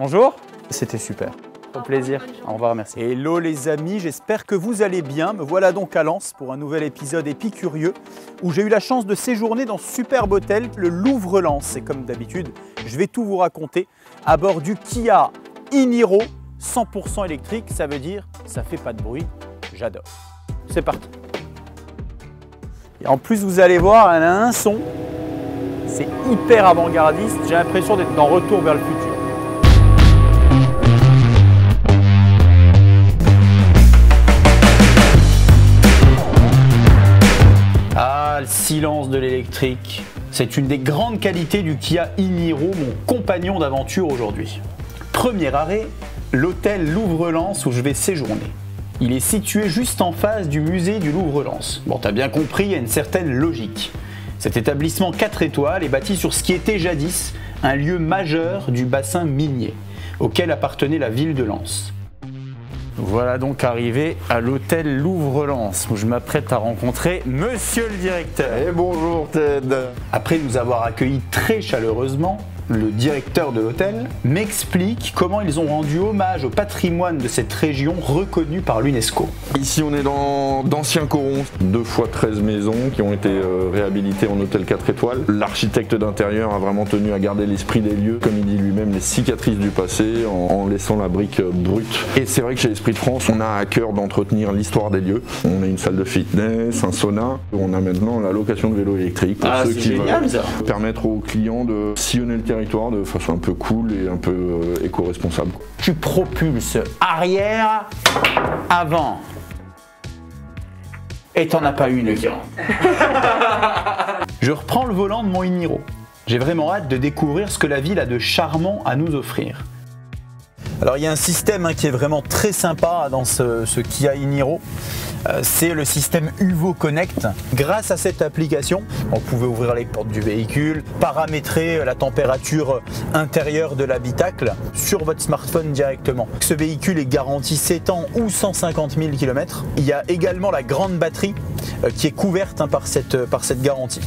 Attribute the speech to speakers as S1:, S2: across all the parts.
S1: Bonjour. C'était super. Au plaisir. Au revoir, merci. Hello les amis, j'espère que vous allez bien. Me voilà donc à Lens pour un nouvel épisode épicurieux où j'ai eu la chance de séjourner dans ce superbe hôtel, le Louvre-Lens. Et comme d'habitude, je vais tout vous raconter à bord du Kia e-Niro 100% électrique. Ça veut dire, ça fait pas de bruit. J'adore. C'est parti. Et en plus, vous allez voir, elle a un son. C'est hyper avant-gardiste. J'ai l'impression d'être dans Retour vers le futur. Le silence de l'électrique, c'est une des grandes qualités du Kia e-Niro, mon compagnon d'aventure aujourd'hui. Premier arrêt, l'hôtel Louvre-Lens où je vais séjourner. Il est situé juste en face du musée du Louvre-Lens. Bon, t'as bien compris, il y a une certaine logique. Cet établissement 4 étoiles est bâti sur ce qui était jadis un lieu majeur du bassin minier, auquel appartenait la ville de Lens. Voilà donc arrivé à l'hôtel Louvre-Lens où je m'apprête à rencontrer Monsieur le directeur.
S2: Et bonjour Ted.
S1: Après nous avoir accueillis très chaleureusement, le directeur de l'hôtel m'explique comment ils ont rendu hommage au patrimoine de cette région reconnue par l'UNESCO.
S2: Ici on est dans d'anciens corons, 2 fois 13 maisons qui ont été réhabilitées en hôtel 4 étoiles. L'architecte d'intérieur a vraiment tenu à garder l'esprit des lieux, comme il dit lui-même, les cicatrices du passé en laissant la brique brute. Et c'est vrai que chez l'Esprit de France, on a à cœur d'entretenir l'histoire des lieux. On a une salle de fitness, un sauna, on a maintenant la location de vélos électriques pour ceux qui veulent permettre aux clients de sillonner le territoire de façon un peu cool et un peu éco-responsable.
S1: Tu propulses arrière, avant. Et t'en as pas une qui rentre. Je reprends le volant de mon e-Niro. J'ai vraiment hâte de découvrir ce que la ville a de charmant à nous offrir. Alors il y a un système qui est vraiment très sympa dans ce Kia e-Niro. C'est le système UVO Connect. Grâce à cette application, vous pouvez ouvrir les portes du véhicule, paramétrer la température intérieure de l'habitacle sur votre smartphone directement. Ce véhicule est garanti 7 ans ou 150 000 km. Il y a également la grande batterie qui est couverte par cette garantie.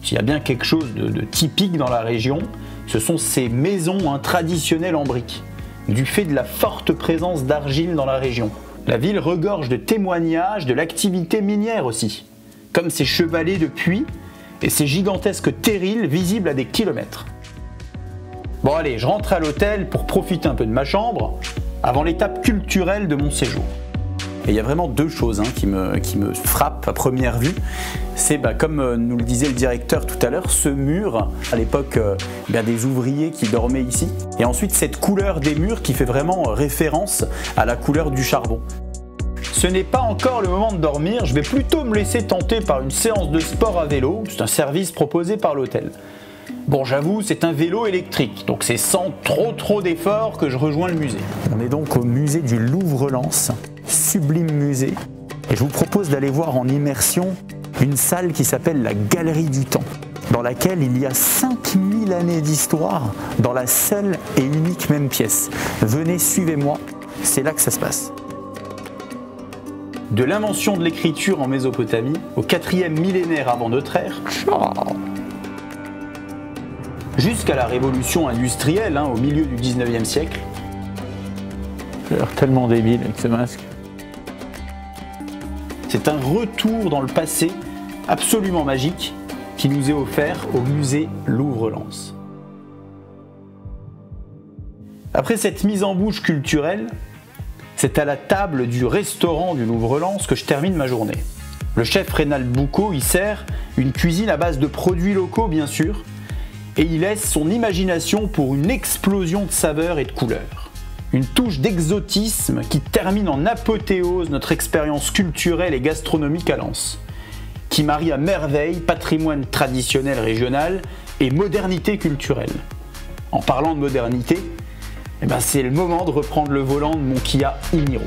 S1: S'il y a bien quelque chose de typique dans la région, ce sont ces maisons traditionnelles en briques, du fait de la forte présence d'argile dans la région. La ville regorge de témoignages de l'activité minière aussi, comme ces chevalets de puits et ces gigantesques terrils visibles à des kilomètres. Bon allez, je rentre à l'hôtel pour profiter un peu de ma chambre, avant l'étape culturelle de mon séjour. Et il y a vraiment 2 choses qui me frappent à première vue. C'est comme nous le disait le directeur tout à l'heure, ce mur, à l'époque des ouvriers qui dormaient ici. Et ensuite cette couleur des murs qui fait vraiment référence à la couleur du charbon. Ce n'est pas encore le moment de dormir, je vais plutôt me laisser tenter par une séance de sport à vélo. C'est un service proposé par l'hôtel. Bon, j'avoue, c'est un vélo électrique, donc c'est sans trop d'efforts que je rejoins le musée. On est donc au musée du Louvre-Lens, sublime musée, et je vous propose d'aller voir en immersion une salle qui s'appelle la Galerie du Temps, dans laquelle il y a 5000 années d'histoire dans la seule et unique même pièce. Venez, suivez-moi, c'est là que ça se passe. De l'invention de l'écriture en Mésopotamie au 4e millénaire avant notre ère, jusqu'à la révolution industrielle au milieu du 19e siècle. J'ai l'air tellement débile avec ce masque. C'est un retour dans le passé absolument magique qui nous est offert au musée Louvre-Lens. Après cette mise en bouche culturelle, c'est à la table du restaurant du Louvre-Lens que je termine ma journée. Le chef Reynald Boucaud y sert une cuisine à base de produits locaux bien sûr, et il laisse son imagination pour une explosion de saveurs et de couleurs. Une touche d'exotisme qui termine en apothéose notre expérience culturelle et gastronomique à Lens, qui marie à merveille patrimoine traditionnel régional et modernité culturelle. En parlant de modernité, c'est le moment de reprendre le volant de mon Kia e-Niro.